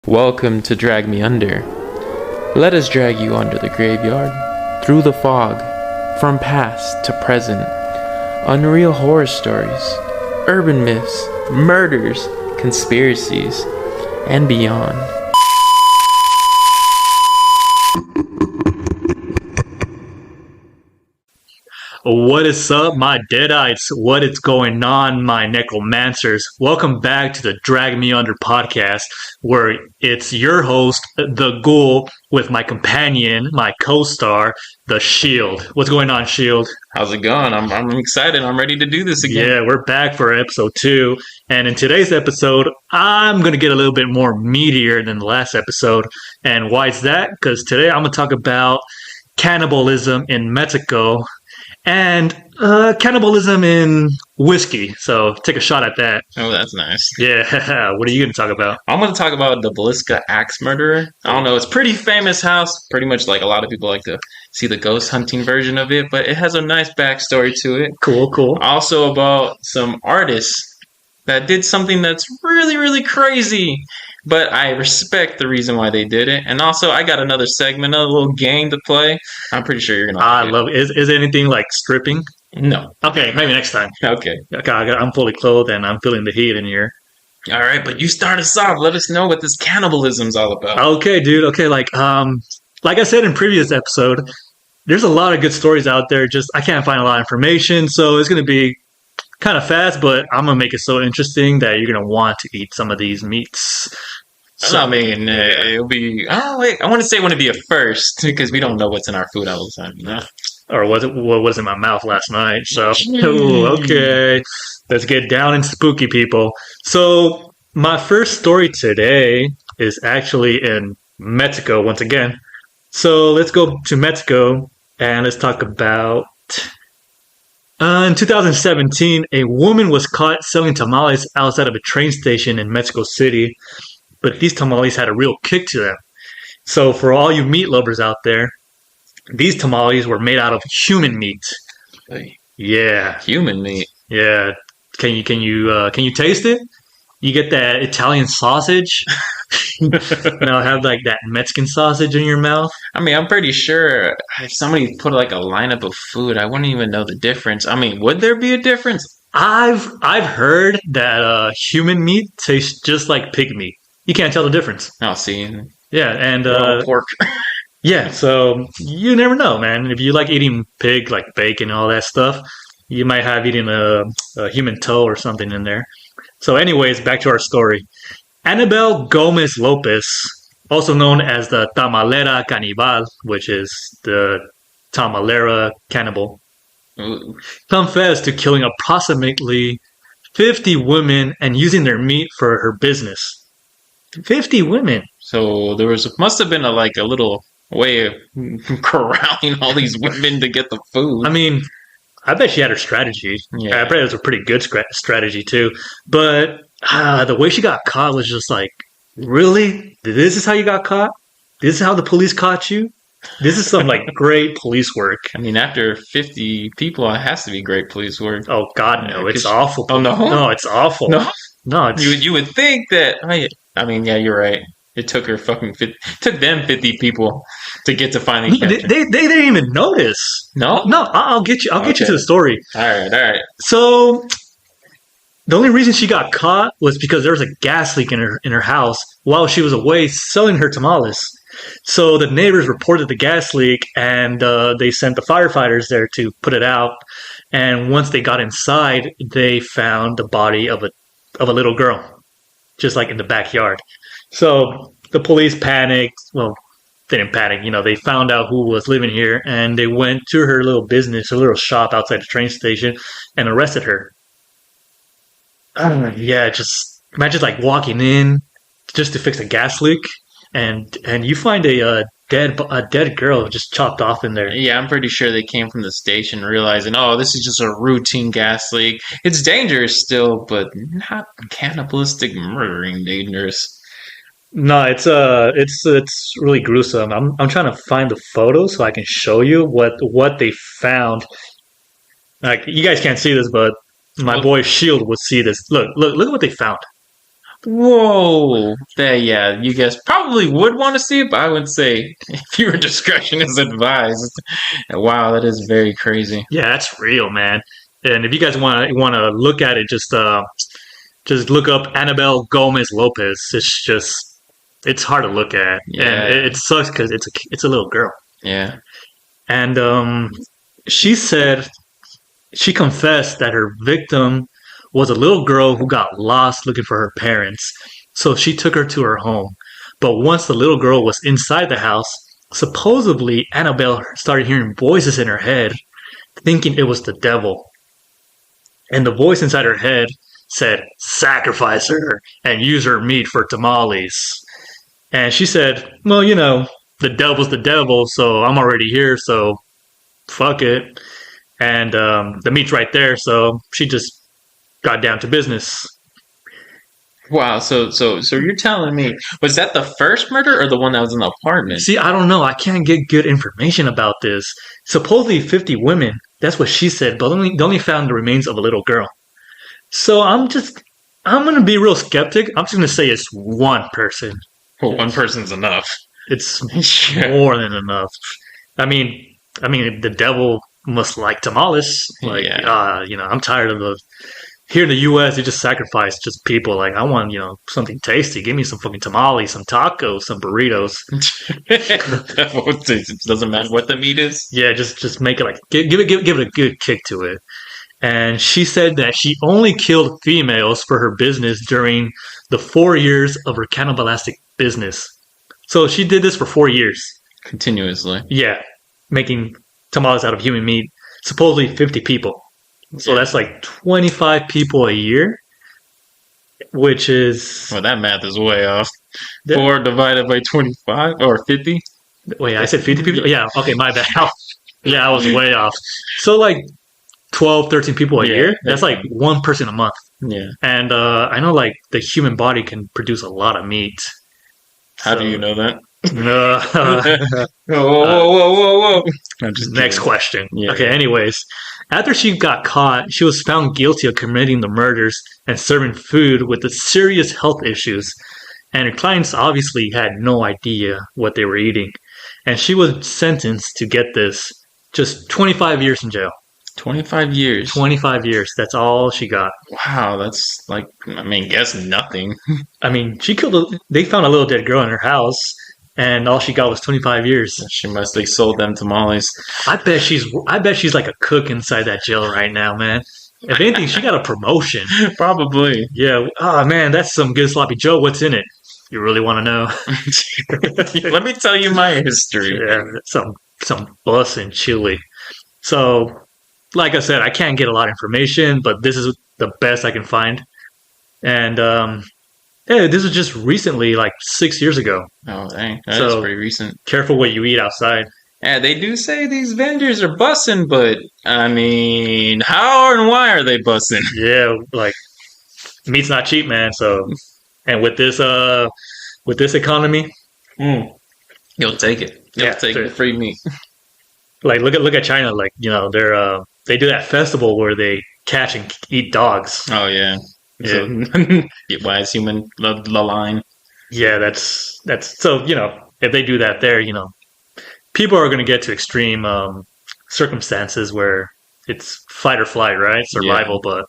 Welcome to Drag Me Under. Let us drag you under the graveyard, through the fog, from past to present. Unreal horror stories, urban myths, murders, conspiracies, and beyond. What is up, my deadites? What is going on, my necromancers? Welcome back to the Drag Me Under podcast, where it's your host, the Ghoul, with my companion, my co-star, the Shield. What's going on, Shield? How's it going? I'm excited. I'm ready to do this again. Yeah, we're back for episode 2. And in today's episode, I'm going to get a little bit more meatier than the last episode. And why is that? Because today I'm going to talk about cannibalism in Mexico and cannibalism in whiskey. So take a shot at that. Oh, that's nice. Yeah. What are you going to talk about? I'm going to talk about the Villisca Axe Murderer. I don't know. It's a pretty famous house. Pretty much like a lot of people like to see the ghost hunting version of it, but it has a nice backstory to it. Cool. Also about some artists that did something that's really, really crazy. But I respect the reason why they did it. And also, I got another segment, a little game to play. I'm pretty sure you're going to like it. Love it. Is it anything like stripping? No. Okay, maybe next time. Okay. I'm fully clothed and I'm feeling the heat in here. All right, but you start us off. Let us know what this cannibalism's all about. Okay, dude. Okay, like I said in previous episode, there's a lot of good stories out there. Just I can't find a lot of information, so it's going to be kind of fast, but I'm going to make it so interesting that you're going to want to eat some of these meats. So, I mean, it'll be... Oh, wait. I want to say when it'd be a first, because we don't know what's in our food all the time, you know? Or what was in my mouth last night. So, okay. Let's get down and spooky, people. So, my first story today is actually in Mexico, once again. So, let's go to Mexico, and let's talk about... in 2017, a woman was caught selling tamales outside of a train station in Mexico City, but these tamales had a real kick to them. So for all you meat lovers out there, these tamales were made out of human meat. Hey, Yeah, human meat. yeah. Can you taste it? You get that Italian sausage. Now have like that Mexican sausage in your mouth. I mean, I'm pretty sure if somebody put like a lineup of food, I wouldn't even know the difference. I mean, would there be a difference? I've heard that human meat tastes just like pig meat. You can't tell the difference. I'll see. Yeah, and Pork. yeah, so you never know, man. If you like eating pig, like bacon and all that stuff, you might have eaten a human toe or something in there. So anyways, back to our story. Annabel Gomez Lopez, also known as the Tamalera Canibal, which is the Tamalera cannibal, Ooh. confessed to killing approximately 50 women and using their meat for her business. 50 women. So there must have been a little way of corralling all these women to get the food. I mean, I bet she had her strategy. Yeah. I bet it was a pretty good strategy too. But the way she got caught was just like, really? This is how you got caught? This is how the police caught you? This is some like great police work. I mean, after 50 people, it has to be great police work. Oh God, no! Yeah, It's awful. Oh no! No, it's awful. No, it's you would think that. I mean, yeah, you're right. It took her took them 50 people to get to finally catch her. they didn't even notice. No, I'll get you. I'll get you to the story. All right. So the only reason she got caught was because there was a gas leak in her house while she was away selling her tamales. So the neighbors reported the gas leak, and they sent the firefighters there to put it out. And once they got inside, they found the body of a little girl, just like in the backyard. So the police panicked. Well, they didn't panic. You know, they found out who was living here, and they went to her little business, her little shop outside the train station, and arrested her. Yeah, just imagine like walking in just to fix a gas leak, and you find a dead girl just chopped off in there. Yeah, I'm pretty sure they came from the station realizing, oh, this is just a routine gas leak. It's dangerous still, but not cannibalistic murdering dangerous. No, it's really gruesome. I'm trying to find the photo so I can show you what they found. Like you guys can't see this, but my boy Shield would see this. Look at what they found. Whoa. Yeah, you guys probably would want to see it, but I would say viewer discretion is advised. Wow, that is very crazy. Yeah, that's real, man. And if you guys want to look at it, just look up Annabelle Gomez Lopez. It's hard to look at, Yeah. and it sucks because it's a little girl. Yeah. And she said she confessed that her victim was a little girl who got lost looking for her parents. So she took her to her home. But once the little girl was inside the house, supposedly Annabelle started hearing voices in her head, thinking it was the devil. And the voice inside her head said, "Sacrifice her and use her meat for tamales." And she said, "Well, the devil's the devil, so I'm already here, so fuck it." And the meat's right there, so she just got down to business. Wow, so you're telling me, was that the first murder or the one that was in the apartment? See, I don't know. I can't get good information about this. Supposedly 50 women. That's what she said, but they only found the remains of a little girl. So I'm going to be real skeptic. I'm just going to say it's one person. Well, one person's enough. It's more than enough. I mean, the devil must like tamales. Like, I'm tired of here in the U.S., they just sacrifice just people. Like, I want, something tasty. Give me some fucking tamales, some tacos, some burritos. It doesn't matter what the meat is. Yeah, just make it like give it a good kick to it. And she said that she only killed females for her business during the 4 years of her cannibalistic business. So she did this for 4 years. Continuously. Yeah, making tamales out of human meat. Supposedly 50 people. So that's like 25 people a year, which is... Well, that math is way off. 4 divided by 25 or 50? Wait, I said 50 people? Yeah, okay, my bad. Yeah, I was way off. So like 12, 13 people a year? That's like one person a month. Yeah. And I know like the human body can produce a lot of meat. How do you know that? Whoa. I'm just Next kidding. question. Yeah. Okay, anyways. After she got caught, she was found guilty of committing the murders and serving food with the serious health issues. And her clients obviously had no idea what they were eating. And she was sentenced to get this just 25 years in jail. 25 years. 25 years. That's all she got. Wow, that's like, guess nothing. I mean, they found a little dead girl in her house, and all she got was 25 years. She must have sold them tamales. I bet she's like a cook inside that jail right now, man. If anything, she got a promotion. Probably. Yeah. Oh man, that's some good sloppy Joe. What's in it? You really want to know? Let me tell you my history. Yeah, some bus and chili. So, like I said, I can't get a lot of information, but this is the best I can find. And this was just recently, like 6 years ago. Oh, dang. That's pretty recent. Careful what you eat outside. Yeah, they do say these vendors are bussing, but how and why are they bussing? Yeah, like meat's not cheap, man. So, and with this economy, You'll take it. You'll take the free meat. Like look at China. Like they do that festival where they catch and eat dogs. Oh yeah. Yeah. Why is human the line? Yeah, that's so if they do that there, people are going to get to extreme circumstances where it's fight or flight, right? Survival. Yeah.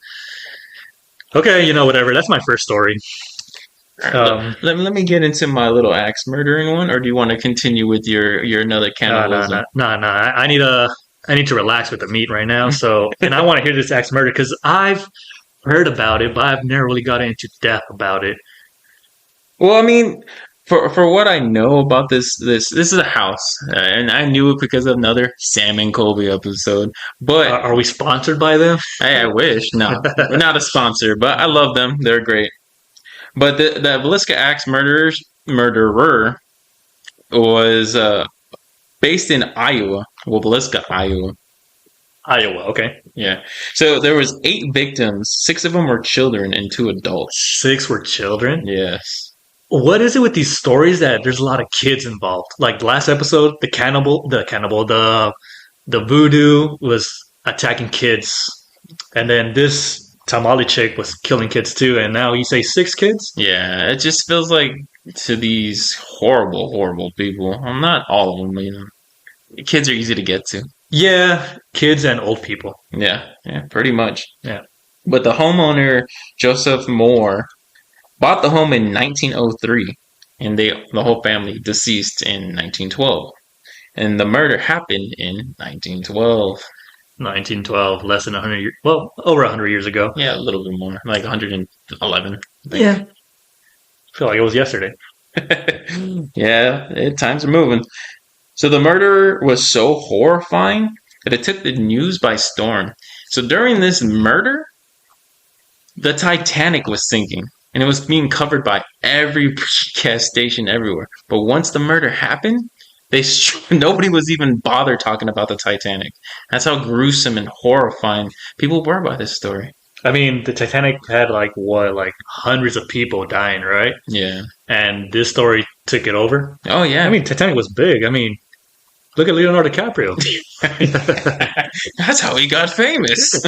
But okay, whatever. That's my first story. Let me get into my little axe murdering one, or do you want to continue with your another cannibalism? No. I need to relax with the meat right now. So, and I want to hear this axe murder because I've heard about it, but I've never really got into depth about it. Well, for what I know about this is a house, and I knew it because of another Sam and Colby episode. But Are we sponsored by them? I wish. No, we're not a sponsor, but I love them. They're great. But the Villisca Axe murderer was based in Iowa. Well, Villisca, Iowa. Iowa, okay. Yeah. So there was 8 victims. 6 of them were children and 2 adults. 6 were children? Yes. What is it with these stories that there's a lot of kids involved? Like the last episode, the voodoo was attacking kids. And then this Tamale chick was killing kids too, and now you say 6 kids? Yeah, it just feels like to these horrible, horrible people. Well, not all of them, you know. Kids are easy to get to. Yeah, kids and old people. Yeah, pretty much. Yeah. But the homeowner, Joseph Moore, bought the home in 1903, and the whole family deceased in 1912. And the murder happened in 1912. 1912, less than 100 years. Well, over 100 years ago. Yeah, a little bit more, like 111. Yeah. I feel like it was yesterday. Yeah, times are moving. So the murder was so horrifying that it took the news by storm. So during this murder, the Titanic was sinking, and it was being covered by every broadcast station everywhere. But once the murder happened, nobody was even bothered talking about the Titanic. That's how gruesome and horrifying people were by this story. I mean, the Titanic had like hundreds of people dying, right? Yeah. And this story took it over. Oh yeah. I mean, Titanic was big. I mean, look at Leonardo DiCaprio. That's how he got famous.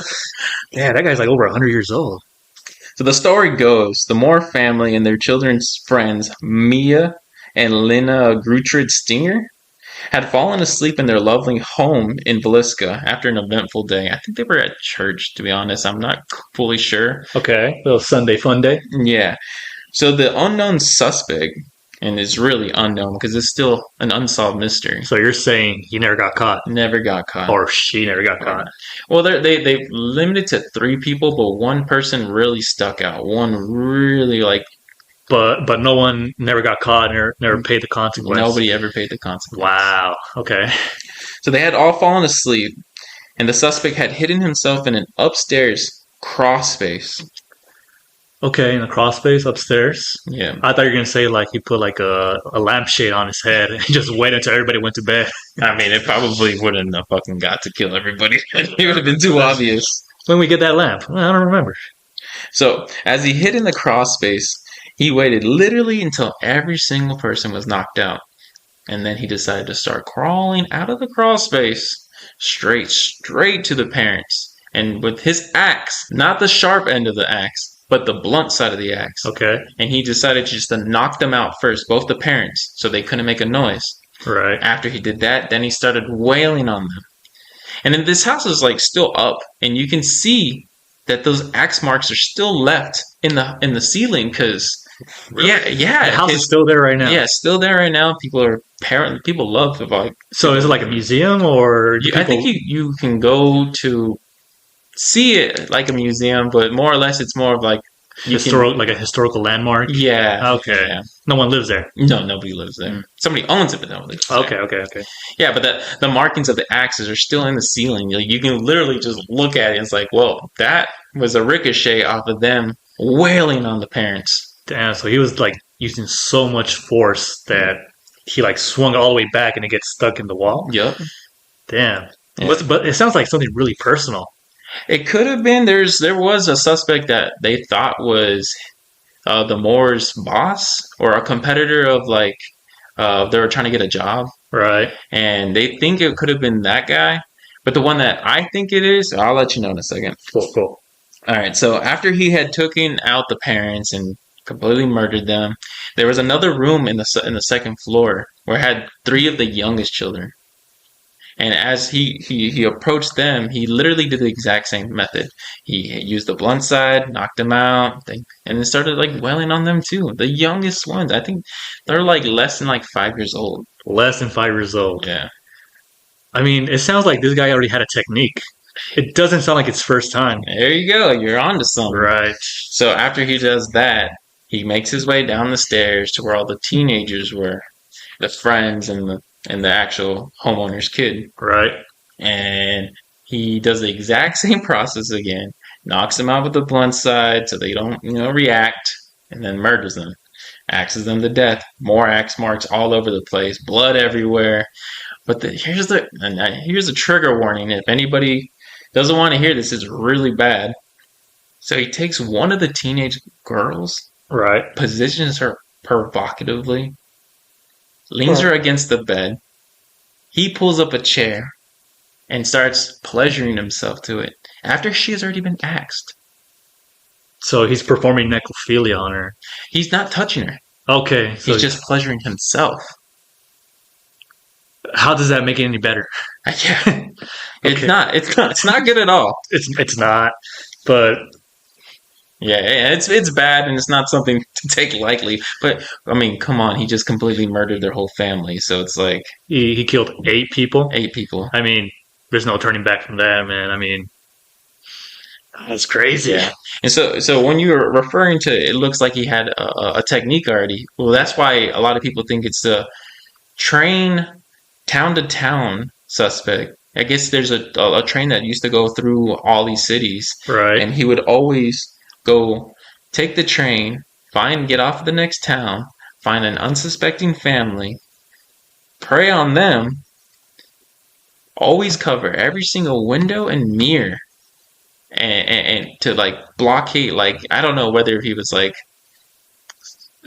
Yeah, that guy's like over 100 years old. So the story goes, the Moore family and their children's friends, Mia and Lena Gertrude Stinger, had fallen asleep in their lovely home in Villisca after an eventful day. I think they were at church, to be honest. I'm not fully sure. Okay, little Sunday fun day. Yeah. So the unknown suspect, and it's really unknown because it's still an unsolved mystery. So you're saying he never got caught? Never got caught. Or she never got caught? Well, they've limited to 3 people, but one person really stuck out. One really like... But no one never got caught, never paid the consequence. Nobody ever paid the consequence. Wow. Okay. So they had all fallen asleep, and the suspect had hidden himself in an upstairs crawl space. Okay, in a crawl space upstairs. Yeah. I thought you were gonna say like he put like a lampshade on his head and he just waited until everybody went to bed. I mean, it probably wouldn't have fucking got to kill everybody. It would have been too obvious. When we get that lamp? Well, I don't remember. So as he hid in the crawl space, he waited literally until every single person was knocked out. And then he decided to start crawling out of the crawl space straight to the parents. And with his axe, not the sharp end of the axe, but the blunt side of the axe. Okay. And he decided just to knock them out first, both the parents, so they couldn't make a noise. Right. After he did that, then he started wailing on them. And then this house is like still up, and you can see that those axe marks are still left in the ceiling because Really? yeah, the house is still there right now. Yeah, still there right now. People love the like. So is it like a museum or? I think you can go to see it like a museum, but more or less it's more of like like a historical landmark. Yeah. Okay. Yeah. No one lives there. No, nobody lives there. Somebody owns it, but nobody lives there. Okay. Yeah, but the markings of the axes are still in the ceiling. Like, you can literally just look at it and it's like, whoa, that was a ricochet off of them wailing on the parents. Damn, so he was like using so much force that he like swung all the way back and it gets stuck in the wall. Yep. Damn. Yeah. But it sounds like something really personal. It could have been. There was a suspect that they thought was the Moore's boss or a competitor of like they were trying to get a job. Right. And they think it could have been that guy. But the one that I think it is, I'll let you know in a second. Cool. All right. So after he had taken out the parents and completely murdered them, there was another room in the second floor where it had 3 of the youngest children. And as he approached them, he literally did the exact same method. He used the blunt side, knocked them out, and then started like wailing on them too. The youngest ones, I think they're like less than like 5 years old. Less than 5 years old. Yeah. I mean, it sounds like this guy already had a technique. It doesn't sound like it's first time. There you go. You're onto something. Right. So after he does that, he makes his way down the stairs to where all the teenagers were, the friends and the actual homeowner's kid. Right. And he does the exact same process again, knocks them out with the blunt side so they don't, react, and then murders them, axes them to death. More axe marks all over the place, blood everywhere. But here's a trigger warning. If anybody doesn't want to hear this, it's really bad. So he takes one of the teenage girls, right, positions her provocatively, leans her against the bed. He pulls up a chair and starts pleasuring himself to it after she has already been axed. So he's performing necrophilia on her. He's not touching her. Okay. So He's just pleasuring himself. how does that make it any better? Yeah. It's Okay. not. It's not good at all. It's not. But Yeah, it's bad and it's not something to take lightly. But I mean, come on, he just completely murdered their whole family. So it's like he killed 8 people. 8 people. I mean, there's no turning back from that, man. I mean, that's crazy. Yeah. And so when you're referring to it looks like he had a technique already. Well, that's why a lot of people think it's the train town to town suspect. I guess there's a train that used to go through all these cities, Right. and he would always go take the train, get off at the next town, find an unsuspecting family, prey on them, always cover every single window and mirror, and to like blockade. Like I don't know whether he was like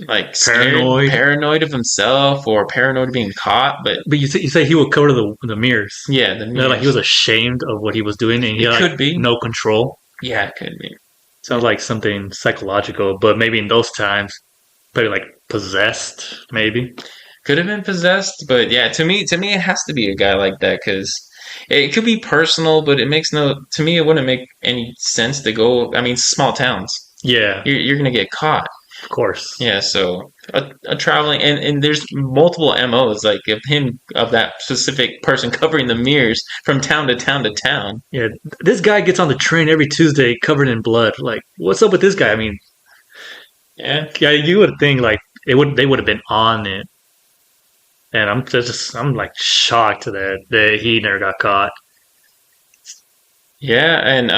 paranoid of himself or paranoid of being caught, but But you say he would cover the mirrors. yeah, the You know, like he was ashamed of what he was doing, and he It had could be. no control. yeah, it could be. Sounds like something psychological, but maybe in those times, probably like possessed, maybe. Could have been possessed, but yeah, to me, it has to be a guy like that because it could be personal, but it makes no. To me, it wouldn't make any sense to go. I mean, small towns, Yeah, you're gonna get caught. of course. Yeah, so a traveling and there's multiple MOs like of that specific person covering the mirrors from town to town to town. Yeah, this guy gets on the train every Tuesday covered in blood. Like, what's up with this guy? I mean, Yeah, yeah, you would think like they would have been on it, and I'm like shocked that he never got caught. yeah, and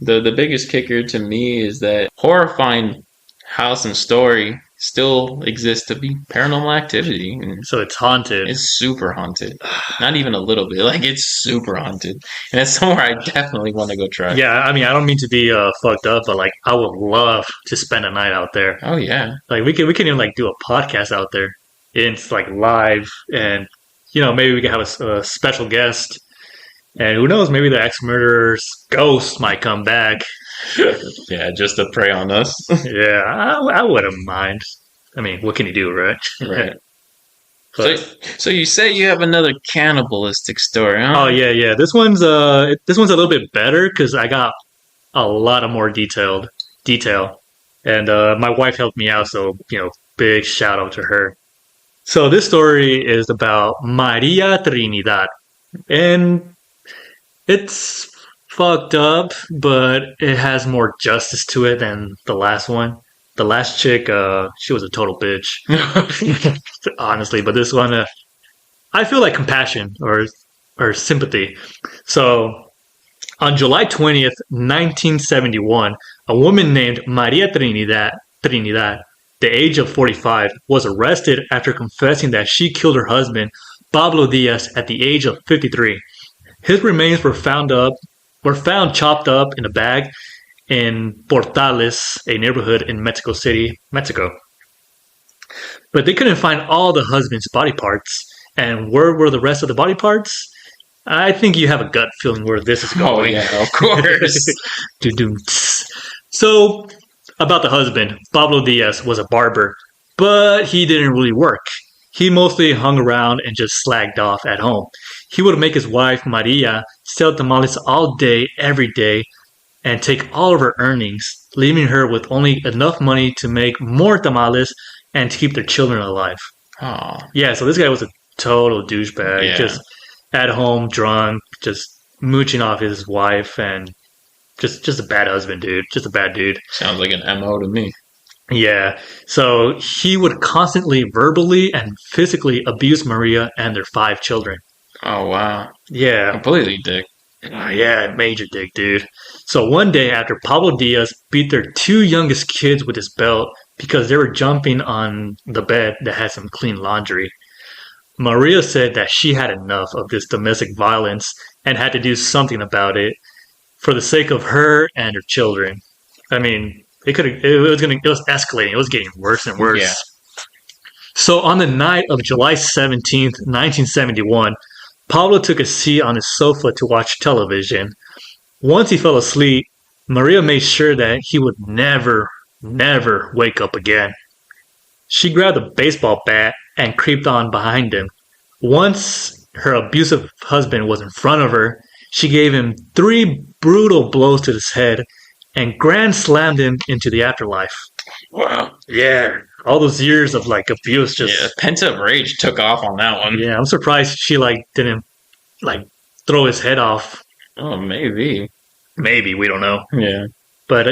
the biggest kicker to me is that horrifying house and story still exists to be paranormal activity. And So it's haunted. it's super haunted. Not even a little bit. Like it's super haunted. And it's somewhere I definitely want to go try. Yeah, I mean, I don't mean to be fucked up, but like, I would love to spend a night out there. Oh yeah. Like, we can even like do a podcast out there. It's like live, and maybe we can have a special guest. And who knows? Maybe the ex murderer's ghost might come back. Yeah, just to prey on us. Yeah, I wouldn't mind. I mean, what can you do, right? Right. But- So you say you have another cannibalistic story, huh? oh yeah. This one's a little bit better because I got a lot of more detail, and my wife helped me out. So big shout out to her. So this story is about Maria Trinidad, and it's fucked up, but it has more justice to it than the last one. The last chick, she was a total bitch, honestly. But this one, I feel like compassion or sympathy. So, on July 20th, 1971, a woman named Maria Trinidad, the age of 45, was arrested after confessing that she killed her husband, Pablo Diaz, at the age of 53. His remains were found chopped up in a bag in Portales, a neighborhood in Mexico City, Mexico. But they couldn't find all the husband's body parts. And where were the rest of the body parts? I think you have a gut feeling where this is Oh going. yeah, of course. So, about the husband, Pablo Diaz was a barber, but he didn't really work. He mostly hung around and just slagged off at home. He would make his wife, Maria, sell tamales all day, every day, and take all of her earnings, leaving her with only enough money to make more tamales and to keep their children alive. Oh, Yeah, so this guy was a total douchebag, Yeah. just at home, drunk, just mooching off his wife, and just a bad husband, dude. Just a bad dude. sounds like an MO to me. Yeah, so he would constantly verbally and physically abuse Maria and their 5 children. Oh wow, Yeah, completely dick. yeah, major dick, dude. So one day after Pablo Diaz beat their 2 youngest kids with his belt because they were jumping on the bed that had some clean laundry, Maria said that she had enough of this domestic violence and had to do something about it for the sake of her and her children. I mean, it was escalating. It was getting worse and worse. Yeah. So on the night of July 17th, 1971, Pablo took a seat on his sofa to watch television. Once he fell asleep, Maria made sure that he would never, never wake up again. She grabbed a baseball bat and creeped on behind him. Once her abusive husband was in front of her, she gave him 3 brutal blows to his head and grand slammed him into the afterlife. Wow. Yeah, all those years of like abuse just Yeah, pent up rage took off on that one. yeah, I'm surprised she like didn't like throw his head off. Oh, maybe. Maybe, we don't know. Yeah. But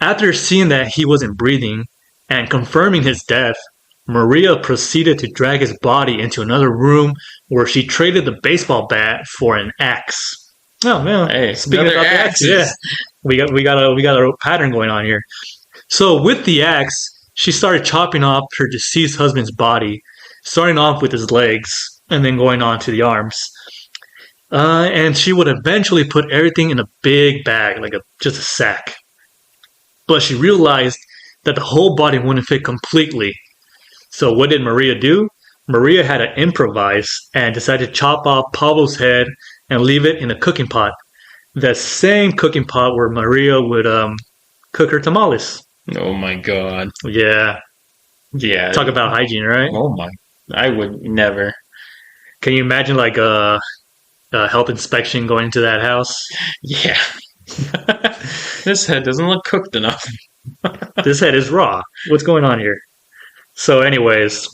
after seeing that he wasn't breathing and confirming his death, Maria proceeded to drag his body into another room where she traded the baseball bat for an axe. Oh man! Hey, Speaking another about the axe. axe, yeah, we got a pattern going on here. So with the axe, she started chopping off her deceased husband's body, starting off with his legs and then going on to the arms. And she would eventually put everything in a big bag, like just a sack. But she realized that the whole body wouldn't fit completely. So what did Maria do? Maria had to improvise and decided to chop off Pablo's head and leave it in a cooking pot. The same cooking pot where Maria would cook her tamales. Oh my god. Yeah. Yeah. Talk about hygiene, right? Oh my. I would never. Can you imagine like a health inspection going into that house? Yeah. This head doesn't look cooked enough. This head is raw. What's going on here? So anyways,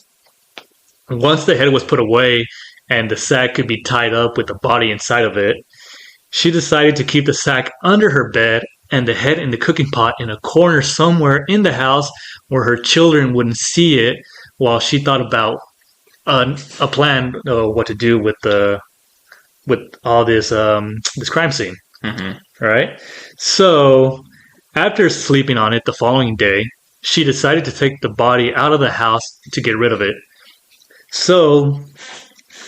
once the head was put away and the sack could be tied up with the body inside of it, she decided to keep the sack under her bed and the head in the cooking pot in a corner somewhere in the house where her children wouldn't see it, while she thought about a plan what to do with all this crime scene. Mm-hmm. All right. So after sleeping on it the following day, she decided to take the body out of the house to get rid of it. So,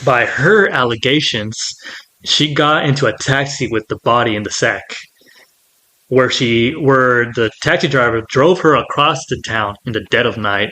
by her allegations, she got into a taxi with the body in the sack, where the taxi driver drove her across the town in the dead of night,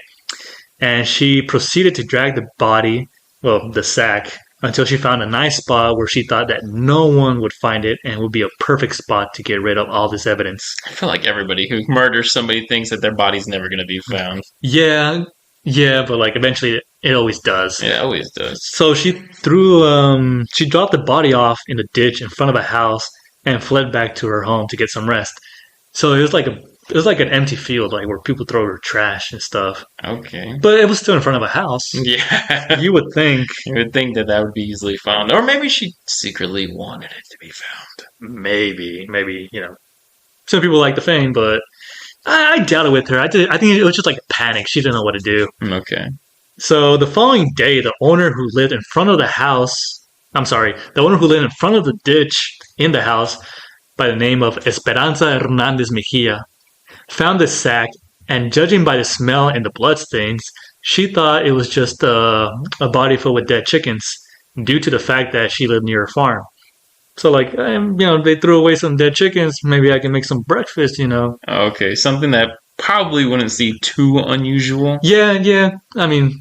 and she proceeded to drag the body, the sack, until she found a nice spot where she thought that no one would find it and would be a perfect spot to get rid of all this evidence. I feel like everybody who murders somebody thinks that their body's never going to be found. Yeah, but like eventually it always does. Yeah, it always does. So she dropped the body off in the ditch in front of a house and fled back to her home to get some rest. So it was like an empty field, like where people throw their trash and stuff. Okay. But it was still in front of a house. Yeah. You would think. You would think that would be easily found. Or maybe she secretly wanted it to be found. Maybe, some people like the fame, but I doubt it with her. I think it was just like a panic. She didn't know what to do. Okay. So the following day, the owner who lived in front of the ditch in the house by the name of Esperanza Hernandez Mejia found the sack, and judging by the smell and the bloodstains, she thought it was just a body filled with dead chickens due to the fact that she lived near a farm. So like, they threw away some dead chickens. Maybe I can make some breakfast, Okay, something that probably wouldn't seem too unusual. Yeah. I mean,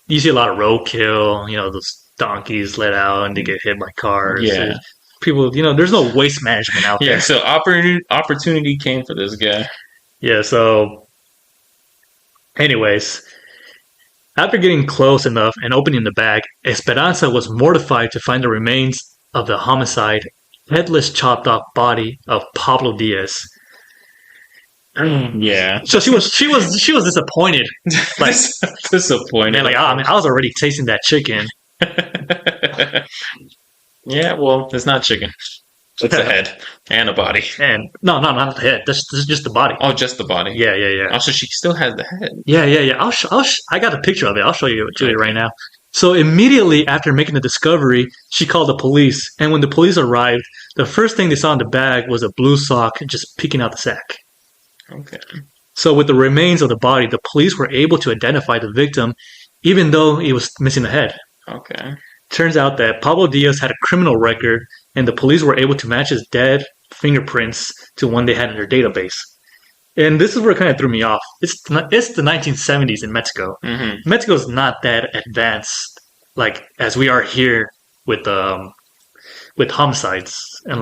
you see a lot of roadkill, those donkeys let out and they get hit by cars. Yeah. People, there's no waste management out there. Yeah, so opportunity came for this guy. Yeah, so anyways, after getting close enough and opening the bag, Esperanza was mortified to find the remains of the homicide, headless chopped off body of Pablo Diaz. Yeah. So she was disappointed. Like disappointed. Man, I was already tasting that chicken. Yeah, well, it's not chicken. It's a head and a body. And no, not the head. This is just the body. Oh, just the body. Yeah. Also, she still has the head. Yeah. I got a picture of it. I'll show you it right now. So immediately after making the discovery, she called the police. And when the police arrived, the first thing they saw in the bag was a blue sock just peeking out the sack. Okay. So with the remains of the body, the police were able to identify the victim, even though he was missing the head. Okay. Turns out that Pablo Diaz had a criminal record, and the police were able to match his dead fingerprints to one they had in their database. And this is where it kind of threw me off. It's the 1970s in Mexico. Mm-hmm. Mexico's not that advanced, like as we are here with homicides and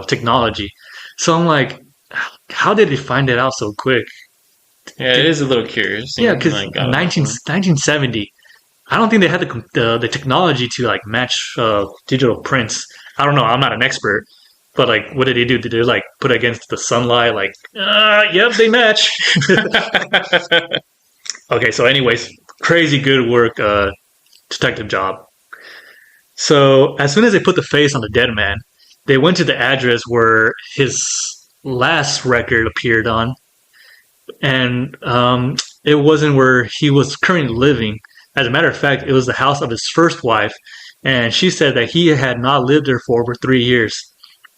technology. So I'm like, how did they find it out so quick? Yeah, it is a little curious. Yeah, because like, I don't know. 1970, I don't think they had the technology to like match digital prints. I don't know. I'm not an expert, but like, what did they do? Did they like put it against the sunlight? Like, yep, they match. Okay, so anyways, crazy good work, detective job. So as soon as they put the face on the dead man, they went to the address where his last record appeared on, and it wasn't where he was currently living. As a matter of fact, it was the house of his first wife, and she said that he had not lived there for over 3 years.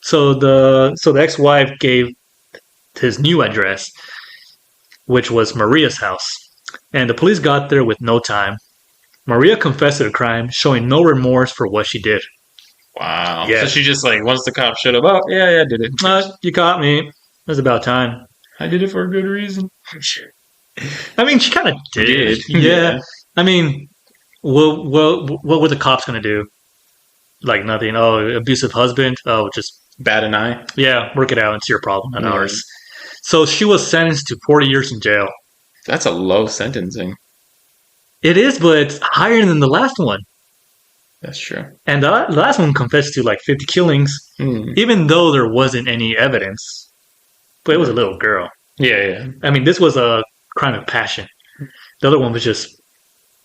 So the ex-wife gave his new address, which was Maria's house, and the police got there with no time. Maria confessed to the crime, showing no remorse for what she did. Wow. Yeah. So she just like once the cops showed up, oh yeah, I did it. You caught me. It was about time. I did it for a good reason. I mean, she kind of did. Yeah. I mean, what were the cops gonna do? Like nothing. Oh, abusive husband. Oh, just Bat an eye. yeah, work it out. It's your problem, not Yeah. ours. So she was sentenced to 40 years in jail. That's a low sentencing. It is, but it's higher than the last one. That's true. And the last one confessed to like 50 killings, even though there wasn't any evidence. But it was a little girl. Yeah. I mean, this was a crime of passion. The other one was just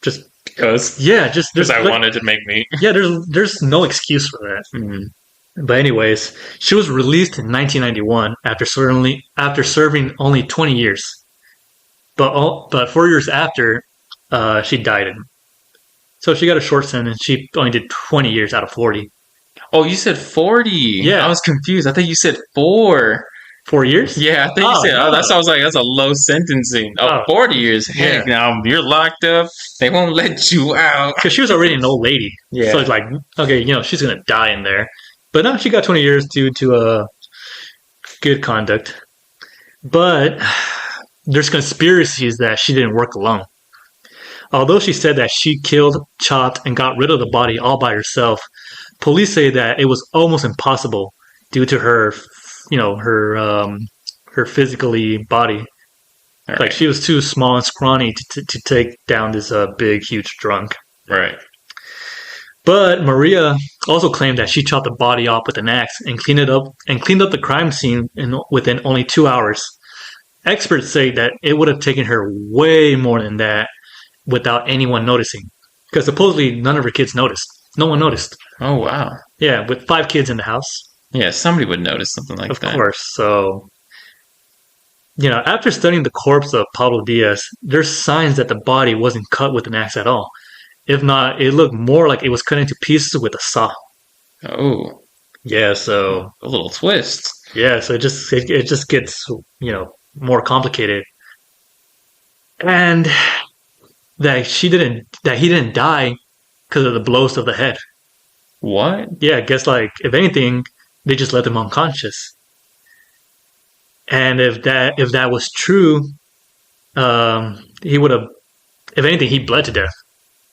Because just I wanted to make meat. yeah. There's no excuse for that. But anyways, she was released in 1991 after serving only 20 years. But 4 years after, she died. So she got a short sentence. She only did 20 years out of 40. Oh, you said 40. Yeah. I was confused. I thought you said 4. 4 years? Yeah, I think you said. no. That's why I was like, that's a low sentencing. Oh, 40 years. Heck, now you're locked up. They won't let you out. Because she was already an old lady. Yeah. So it's like, okay, she's going to die in there. But no, she got 20 years due to good conduct. But there's conspiracies that she didn't work alone. Although she said that she killed, chopped, and got rid of the body all by herself, police say that it was almost impossible due to her, her physically body. Right. Like she was too small and scrawny to take down this big, huge drunk. Right. But Maria also claimed that she chopped the body off with an axe and cleaned up the crime scene within only 2 hours. Experts say that it would have taken her way more than that without anyone noticing. Because supposedly none of her kids noticed. No one noticed. Oh, wow. Yeah, with 5 kids in the house. Yeah, somebody would notice something like Of that. course. So, after studying the corpse of Pablo Diaz, there's signs that the body wasn't cut with an axe at all. If not, it looked more like it was cut into pieces with a saw. Oh. Yeah, so A little twist. yeah, so it just gets more complicated, and that he didn't die because of the blows to the head. What? Yeah, I guess like if anything, they just left him unconscious. And if that was true, he would have. If anything, he bled to death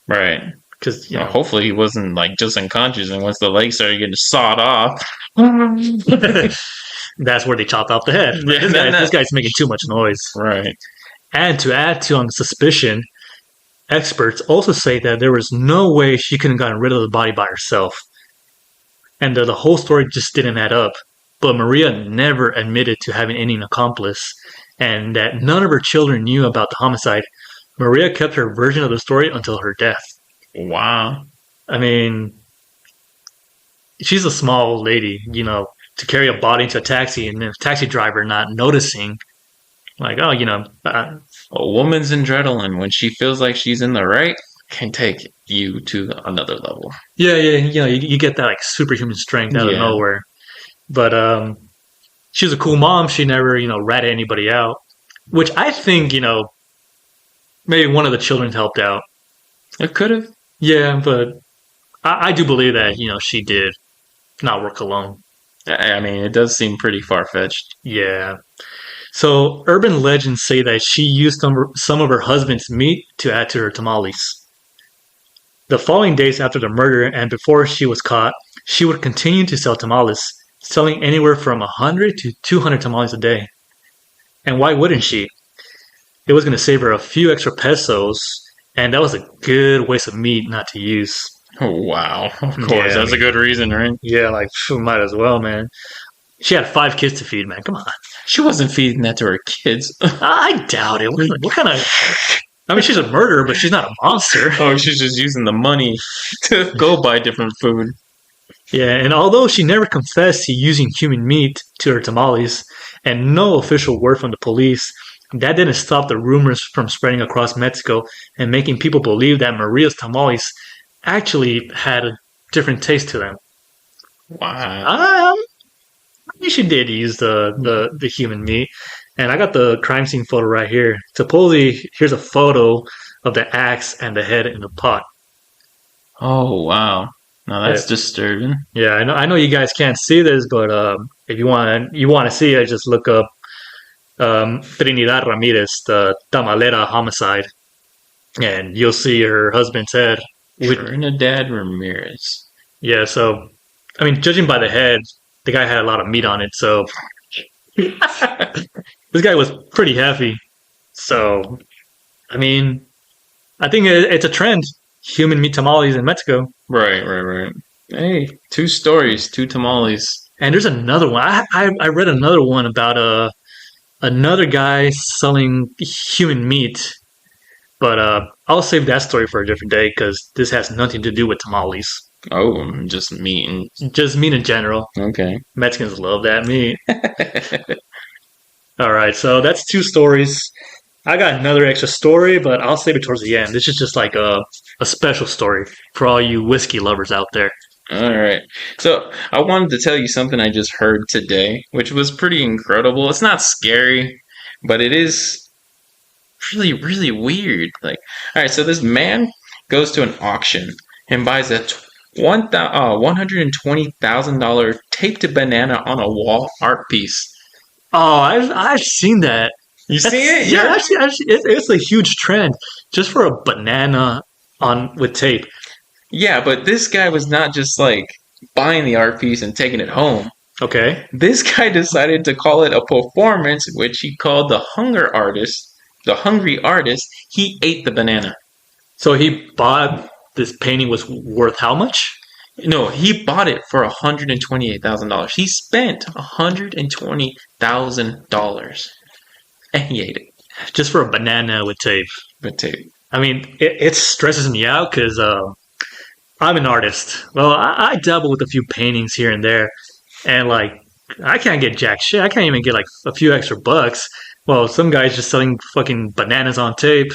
Right. because Hopefully he wasn't like just unconscious, and once the legs started getting sawed off. that's where they chopped off the head. Yeah, This guy's making too much noise. Right. And to add to on the suspicion, experts also say that there was no way she could have gotten rid of the body by herself. And the whole story just didn't add up. But Maria never admitted to having any accomplice, and that none of her children knew about the homicide. Maria kept her version of the story until her death. Wow. I mean, she's a small lady, to carry a body into a taxi and then a taxi driver not noticing. Like, A woman's adrenaline, when she feels like she's in the right, can take you to another level. yeah, you get that like superhuman strength out of Yeah. nowhere. But she was a cool mom. She never, ratted anybody out, which I think, maybe one of the children helped out. It could have. Yeah, but I do believe that, she did not work alone. I mean, it does seem pretty far-fetched. Yeah. So urban legends say that she used some of her husband's meat to add to her tamales. The following days after the murder and before she was caught, she would continue to sell tamales, selling anywhere from 100 to 200 tamales a day. And why wouldn't she? It was going to save her a few extra pesos, and that was a good waste of meat not to use. Oh, wow. Of course. Yeah, That's a good reason, right? Yeah, like, might as well, man. She had 5 kids to feed, man. Come on. She wasn't feeding that to her kids. I doubt it. What kind of... I mean, she's a murderer, but she's not a monster. Oh, she's just using the money to go buy different food. Yeah, and although she never confessed to using human meat to her tamales, and no official word from the police, that didn't stop the rumors from spreading across Mexico and making people believe that Maria's tamales actually had a different taste to them. Wow. Maybe she did use the human meat. And I got the crime scene photo right here. Supposedly, here's a photo of the axe and the head in the pot. Oh, wow. Now that's disturbing. Yeah, I know you guys can't see this, but if you want to see it, just look up Trinidad Ramirez, the Tamalera homicide, and you'll see her husband's head. Trinidad Ramirez. Yeah, so I mean, judging by the head, the guy had a lot of meat on it, so this guy was pretty heavy. So, I mean, I think it's a trend. Human meat tamales in Mexico. Right. Hey, 2 stories, 2 tamales. And there's another one. I read another one about another guy selling human meat. But I'll save that story for a different day because this has nothing to do with tamales. Oh, just meat. Just meat in general. Okay. Mexicans love that meat. All right, so that's 2 stories. I got another extra story, but I'll save it towards the end. This is just like a special story for all you whiskey lovers out there. All right. So I wanted to tell you something I just heard today, which was pretty incredible. It's not scary, but it is really, really weird. Like, all right, so this man goes to an auction and buys a $120,000 taped banana on a wall art piece. Oh, I've seen that. You see it? Yeah, actually, it's a huge trend just for a banana with tape. Yeah, but this guy was not just like buying the art piece and taking it home. Okay. This guy decided to call it a performance, which he called the Hungry Artist. He ate the banana. So he bought this painting was worth how much? No, he bought it for $128,000. He spent $120,000. And he ate it. Just for a banana with tape. With tape. I mean, it stresses me out because I'm an artist. Well, I dabble with a few paintings here and there. And, like, I can't get jack shit. I can't even get, like, a few extra bucks. Well, some guy's just selling fucking bananas on tape.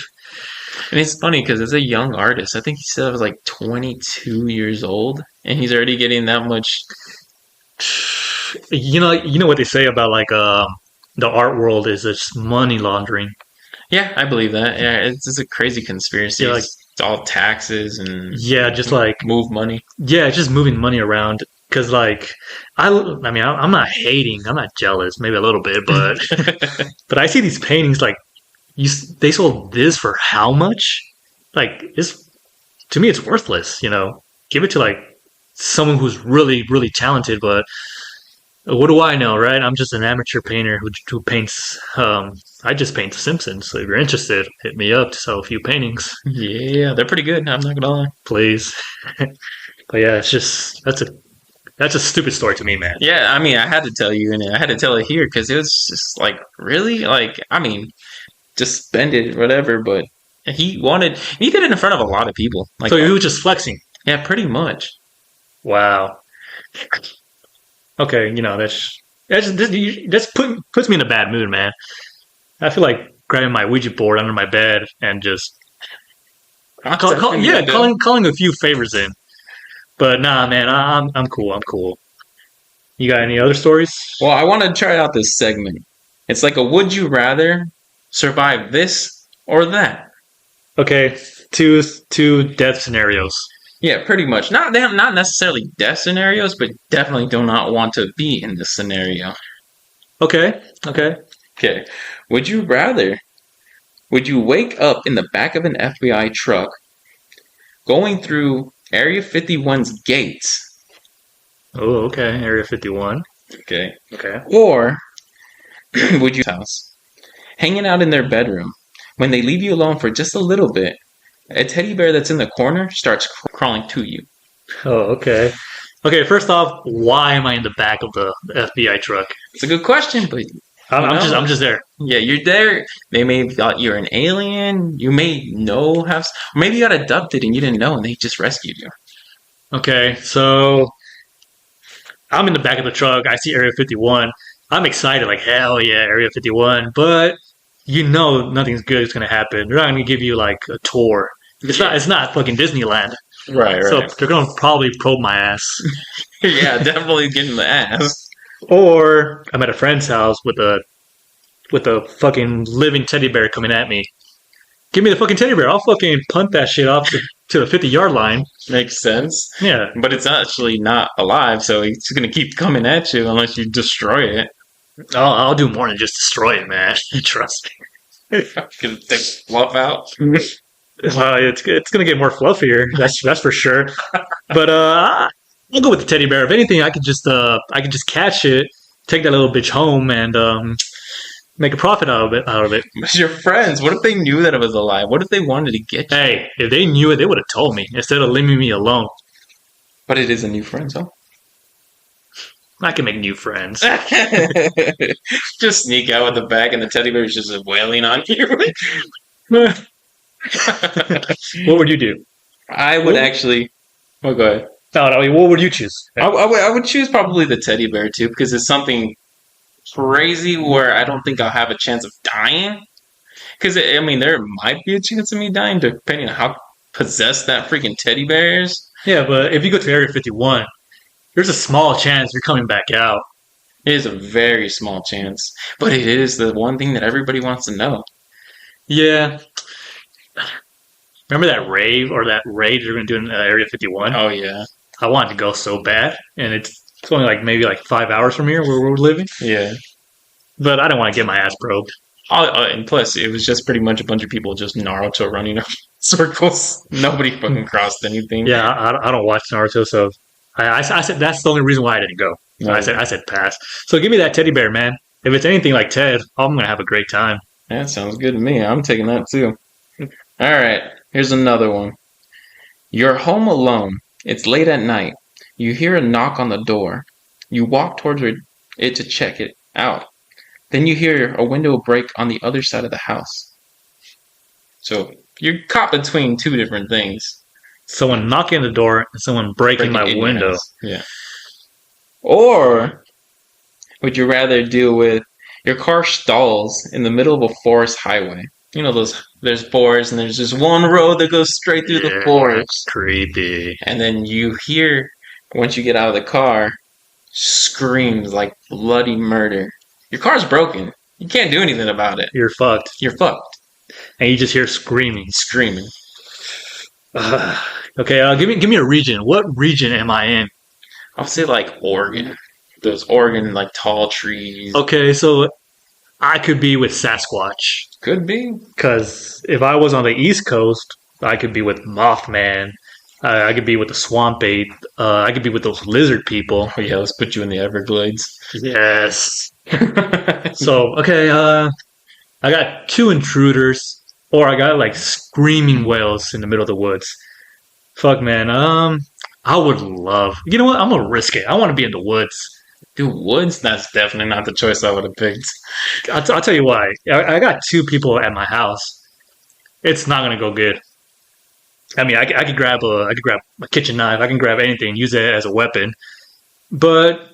And it's funny because it's a young artist. I think he said he was, like, 22 years old. And he's already getting that much. You know what they say about, like, the art world is just money laundering. Yeah, I believe that. Yeah, it's just a crazy conspiracy. Yeah, like, it's all taxes and just like move money. Yeah, just moving money around. Because like I mean, I'm not hating. I'm not jealous. Maybe a little bit, but but I see these paintings like they sold this for how much? Like to me, it's worthless. You know, give it to like someone who's really really talented, but. What do I know, right? I'm just an amateur painter who paints. I just paint The Simpsons. So if you're interested, hit me up to sell a few paintings. Yeah, they're pretty good. I'm not gonna lie. Please. But yeah, it's just that's a stupid story to me, man. Yeah, I mean, I had to tell you, and I had to tell it here because it was just like really, like I mean, just spend it, whatever. But he did it in front of a lot of people. Like, so he was just flexing. Yeah, pretty much. Wow. Okay, that puts me in a bad mood, man. I feel like grabbing my Ouija board under my bed and just calling a few favors in. But nah, man, I'm cool. I'm cool. You got any other stories? Well, I want to try out this segment. It's like a would you rather survive this or that? Okay, two death scenarios. Yeah, pretty much. Not necessarily death scenarios, but definitely do not want to be in this scenario. Okay. Would you wake up in the back of an FBI truck going through Area 51's gates? Oh, okay. Area 51. Okay. Okay. Or would you house hanging out in their bedroom when they leave you alone for just a little bit? A teddy bear that's in the corner starts crawling to you. Oh, okay. Okay, first off, why am I in the back of the FBI truck? It's a good question, but I'm just there. yeah, you're there. They may have thought you're an alien. You may know maybe you got abducted and you didn't know, and they just rescued you. Okay, so I'm in the back of the truck. I see Area 51. I'm excited, like hell yeah, Area 51. But you know nothing's good is gonna happen. They're not gonna give you like a tour. It's not fucking Disneyland. Right, So they're gonna probably probe my ass. Yeah, definitely getting the ass. Or I'm at a friend's house with a fucking living teddy bear coming at me. Give me the fucking teddy bear. I'll fucking punt that shit off to the 50-yard line. Makes sense. Yeah. But it's actually not alive, so it's going to keep coming at you unless you destroy it. I'll do more than just destroy it, man. Trust me. Gonna take fluff out. Well, it's gonna get more fluffier. That's for sure. But I'll go with the teddy bear. If anything, I could just catch it, take that little bitch home, and make a profit out of it. But your friends, what if they knew that it was alive? What if they wanted to get you? Hey, if they knew it, they would have told me instead of leaving me alone. But it is a new friend, so I can make new friends. just sneak out with the bag, and the teddy bear is just wailing on you. What would you do? I would actually. Oh, go ahead. No, what would you choose? I would choose probably the teddy bear too, because it's something crazy where I don't think I'll have a chance of dying. Because I mean, there might be a chance of me dying depending on how possessed that freaking teddy bear is. Yeah, but if you go to Area 51, there's a small chance you're coming back out. It is a very small chance, but it is the one thing that everybody wants to know. Yeah. Remember that rave or that raid you're going to do in Area 51? Oh yeah, I wanted to go so bad, and it's only like maybe like 5 hours from here where we're living. yeah. But I don't want to get my ass probed. And plus, it was just pretty much a bunch of people just Naruto running in circles. Nobody fucking crossed anything. Yeah, I don't watch Naruto, so I said that's the only reason why I didn't go. No. I said pass. So give me that teddy bear, man. If it's anything like Ted, I'm gonna have a great time. That sounds good to me. I'm taking that too. All right, here's another one. You're home alone. It's late at night. You hear a knock on the door. You walk towards it to check it out. Then you hear a window break on the other side of the house. So you're caught between two different things. Someone knocking on the door and someone breaking my in your window. house. Yeah. Or would you rather deal with your car stalls in the middle of a forest highway? You know there's forests and there's just one road that goes straight through the forest. Creepy. And then you hear, once you get out of the car, screams like bloody murder. Your car's broken. You can't do anything about it. You're fucked. You're fucked. And you just hear screaming. Screaming. Okay, give me a region. What region am I in? I'll say like Oregon. Those Oregon like tall trees. Okay, so I could be with Sasquatch. Could be. Because if I was on the East Coast, I could be with Mothman. I could be with the Swamp Ape. I could be with those lizard people. Oh yeah, let's put you in the Everglades. Yes. So, okay, I got 2 intruders, or I got like screaming whales in the middle of the woods. Fuck, man. I would love. You know what? I'm gonna risk it. I want to be in the woods. Dude, woods? That's definitely not the choice I would have picked. I'll tell you why. I got 2 people at my house. It's not gonna go good. I mean, I could grab a kitchen knife. I can grab anything, use it as a weapon. But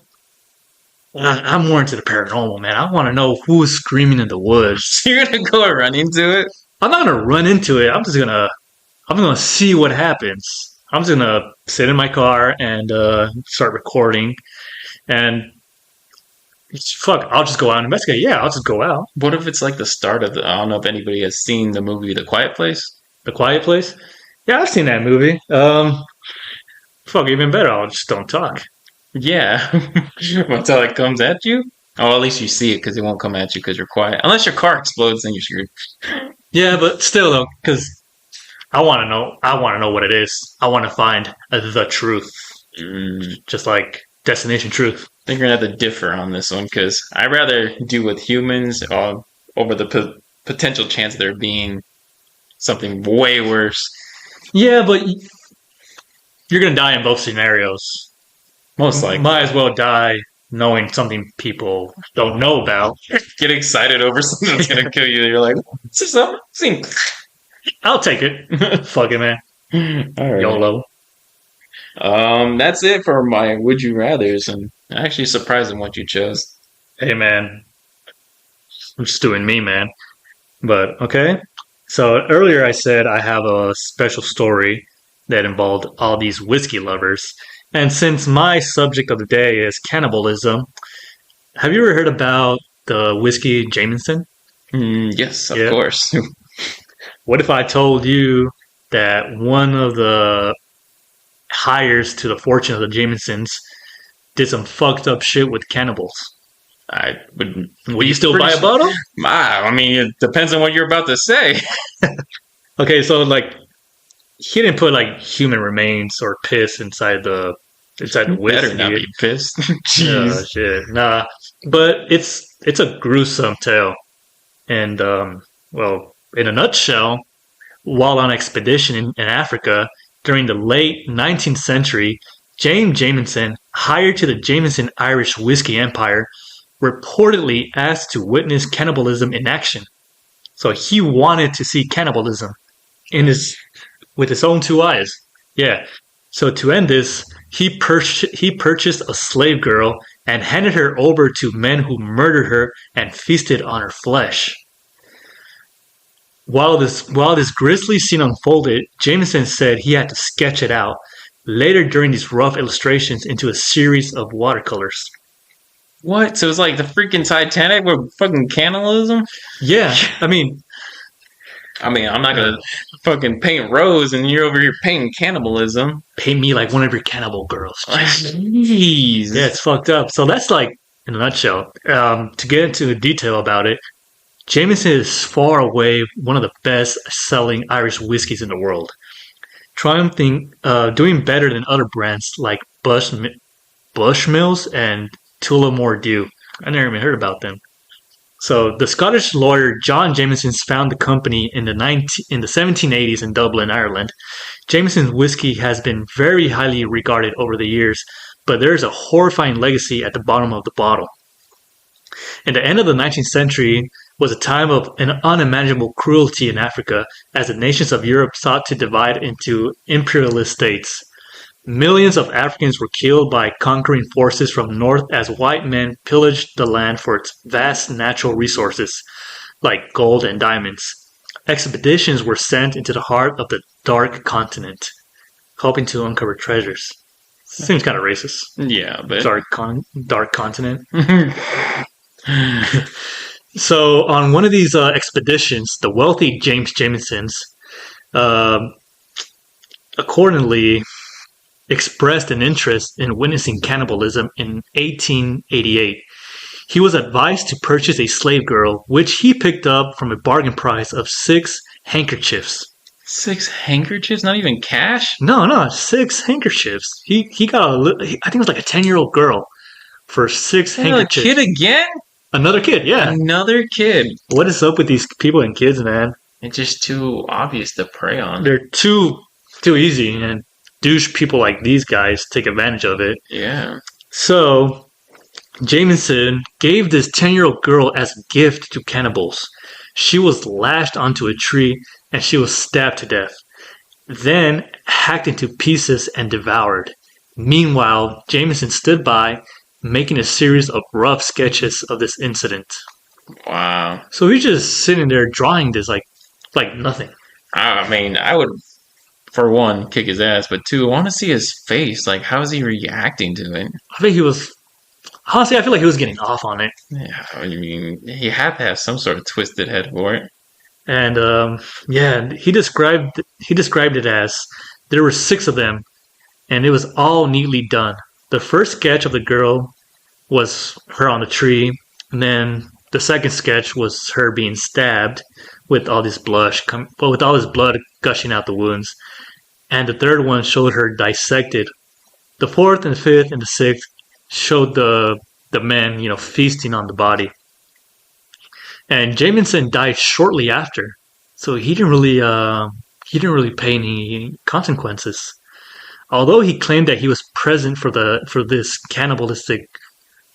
I'm more into the paranormal, man. I want to know who is screaming in the woods. You're gonna go and run into it? I'm not gonna run into it. I'm gonna see what happens. I'm just gonna sit in my car and start recording, and fuck, I'll just go out and investigate. Yeah, I'll just go out. What if it's like the start of I don't know if anybody has seen the movie The Quiet Place. The Quiet Place? Yeah, I've seen that movie. Fuck, even better, I'll just don't talk. Yeah, until it comes at you. Oh, at least you see it because it won't come at you because you're quiet. Unless your car explodes, then you're screwed. Yeah, but still though, because I want to know. I want to know what it is. I want to find the truth, just like Destination Truth. think we're gonna have to differ on this one because I'd rather do with humans over the potential chance of there being something way worse. Yeah, but you're gonna die in both scenarios. Most likely. Might as well die knowing something people don't know about. Get excited over something that's gonna kill you. You're like, this is something. I'll take it. Fuck it, man. All right. YOLO. That's it for my would you rather's, and actually surprising what you chose. Hey, man. I'm just doing me, man. But, okay. So earlier I said I have a special story that involved all these whiskey lovers. And since my subject of the day is cannibalism, have you ever heard about the whiskey Jameson? Yes, of course. What if I told you that one of the hires to the fortune of the Jamesons did some fucked up shit with cannibals? I would. Will you still buy a bottle? I mean, it depends on what you're about to say. Okay, so like, he didn't put like human remains or piss inside the whiskey. Better not be pissed. Jeez. Oh, shit. Nah, but it's a gruesome tale, and well, in a nutshell, while on expedition in Africa during the late 19th century, James Jameson, hired to the Jameson Irish Whiskey Empire, reportedly asked to witness cannibalism in action. So he wanted to see cannibalism with his own two eyes. Yeah. So to end this, he purchased a slave girl and handed her over to men who murdered her and feasted on her flesh. While this grisly scene unfolded, Jameson said he had to sketch it out later during these rough illustrations into a series of watercolors. What? So it's like the freaking Titanic with fucking cannibalism? Yeah, I mean, I'm not gonna fucking paint Rose and you're over here painting cannibalism. Paint me like one of your cannibal girls. Jeez. Yeah, it's fucked up. So that's like, in a nutshell. To get into detail about it, Jameson is far away one of the best-selling Irish whiskeys in the world, triumphing, doing better than other brands like Bushmills and Tullamore Dew. I never even heard about them. So the Scottish lawyer John Jameson founded the company in the 1780s in Dublin, Ireland. Jameson's whiskey has been very highly regarded over the years, but there is a horrifying legacy at the bottom of the bottle. In the end of the 19th century was a time of an unimaginable cruelty in Africa as the nations of Europe sought to divide into imperialist states. Millions of Africans were killed by conquering forces from north as white men pillaged the land for its vast natural resources, like gold and diamonds. Expeditions were sent into the heart of the Dark Continent, hoping to uncover treasures. Seems kind of racist. Yeah, but Dark Continent. So on one of these expeditions, the wealthy James Jamesons accordingly expressed an interest in witnessing cannibalism in 1888. He was advised to purchase a slave girl, which he picked up from a bargain price of 6 handkerchiefs. 6 handkerchiefs? Not even cash? No, 6 handkerchiefs. He got I think it was like a 10-year-old girl for 6 handkerchiefs. A kid again? Another kid, yeah. Another kid. What is up with these people and kids, man? It's just too obvious to prey on. They're too easy, and douche people like these guys take advantage of it. Yeah. So, Jameson gave this 10-year-old girl as a gift to cannibals. She was lashed onto a tree and she was stabbed to death, then hacked into pieces and devoured. Meanwhile, Jameson stood by, making a series of rough sketches of this incident. Wow. So he's just sitting there drawing this like nothing. I mean, I would, for one, kick his ass, but two, I want to see his face. Like, how is he reacting to it? I think he was... Honestly, I feel like he was getting off on it. Yeah, I mean, he had to have some sort of twisted head for it. And, yeah, he described it as there were 6 of them, and it was all neatly done. The first sketch of the girl was her on the tree, and then the second sketch was her being stabbed with all this blood gushing out the wounds. And the third one showed her dissected. The fourth and fifth and the sixth showed the men, feasting on the body. And Jamison died shortly after, so he didn't really pay any consequences. Although he claimed that he was present for this cannibalistic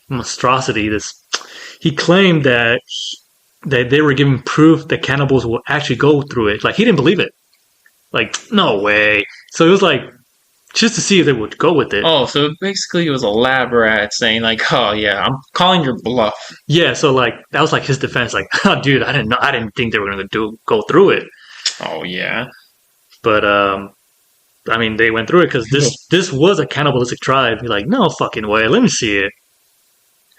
monstrosity, he claimed that they were giving proof that cannibals will actually go through it. Like he didn't believe it. Like no way. So it was like just to see if they would go with it. Oh, so basically it was a lab rat saying like, "Oh yeah, I'm calling your bluff." Yeah, so like that was like his defense. Like, oh, dude, I didn't think they were gonna go through it. Oh yeah. But I mean, they went through it because this was a cannibalistic tribe. You're like, no fucking way. Let me see it.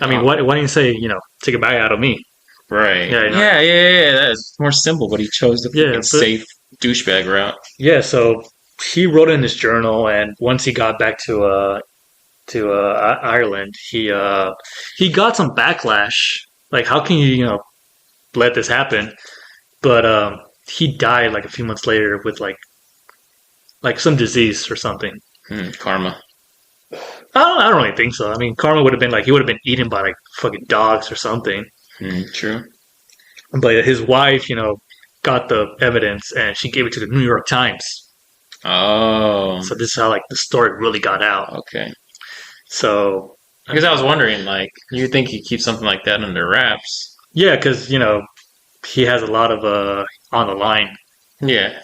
I mean, why didn't you say take a bite out of me? Right. Yeah, Yeah. That's more simple, but he chose the fucking safe douchebag route. Yeah. So he wrote in his journal, and once he got back to Ireland, he got some backlash. Like, how can you let this happen? But he died like a few months later with like some disease or something. Karma. I don't really think so. I mean, karma would have been like he would have been eaten by like fucking dogs or something. True. But his wife, got the evidence and she gave it to the New York Times. Oh. So this is how like the story really got out. Okay. So because I was wondering, like, you think he keeps something like that under wraps? Yeah, because he has a lot of on the line. Yeah.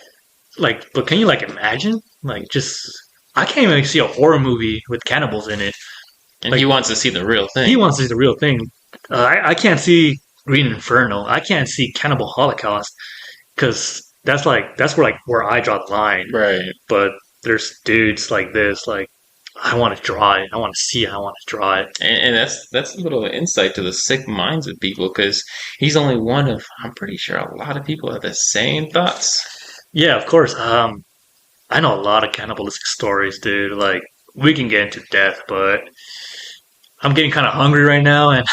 Like, but can you like imagine? Like, I can't even see a horror movie with cannibals in it. And he wants to see the real thing. He wants to see the real thing. I can't see Green Inferno. I can't see Cannibal Holocaust because that's where I draw the line. Right. But there's dudes like this. Like, I want to draw it. I want to see it. I want to draw it. And that's a little insight to the sick minds of people because he's only one of, I'm pretty sure a lot of people have the same thoughts. Yeah, of course. I know a lot of cannibalistic stories, dude. Like, we can get into death, but I'm getting kind of hungry right now, and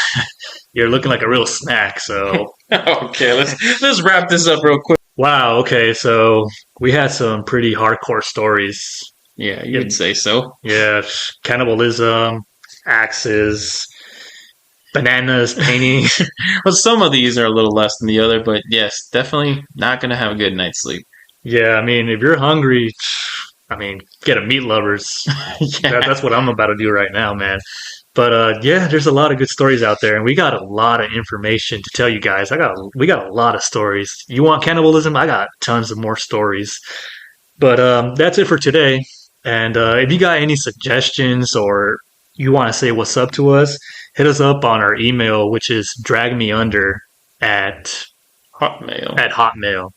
you're looking like a real snack, so... Okay, let's wrap this up real quick. Wow, okay, so we had some pretty hardcore stories. Yeah, you'd say so. Yeah, cannibalism, axes, bananas, painting. Well, some of these are a little less than the other, but yes, definitely not going to have a good night's sleep. Yeah, I mean, if you're hungry, I mean, get a Meat Lovers. Yeah. That's what I'm about to do right now, man. But yeah, there's a lot of good stories out there, and we got a lot of information to tell you guys. We got a lot of stories. You want cannibalism? I got tons of more stories. But that's it for today. And if you got any suggestions or you want to say what's up to us, hit us up on our email, which is dragmeunder at Hotmail.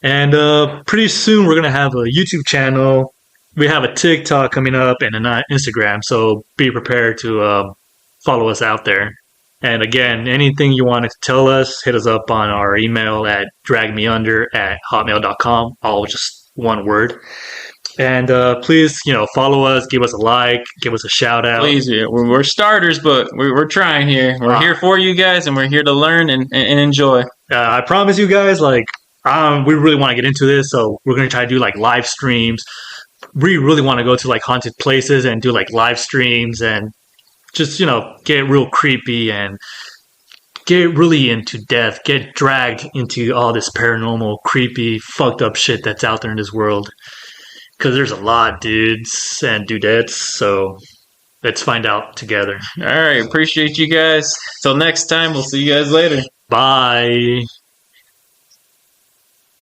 And pretty soon we're going to have a YouTube channel. We have a TikTok coming up and an Instagram, so be prepared to follow us out there. And again, anything you want to tell us, hit us up on our email at dragmeunder@hotmail.com, all just one word. And please, follow us, give us a like, give us a shout out. Please, we're starters, but we're trying here. We're here for you guys, and we're here to learn and enjoy. I promise you guys, we really want to get into this, so we're going to try to do live streams. We really want to go to haunted places and do live streams and just, get real creepy and get really into death, get dragged into all this paranormal, creepy, fucked up shit that's out there in this world. Because there's a lot, dudes and dudettes, so let's find out together. All right, appreciate you guys. Till next time, we'll see you guys later. Bye.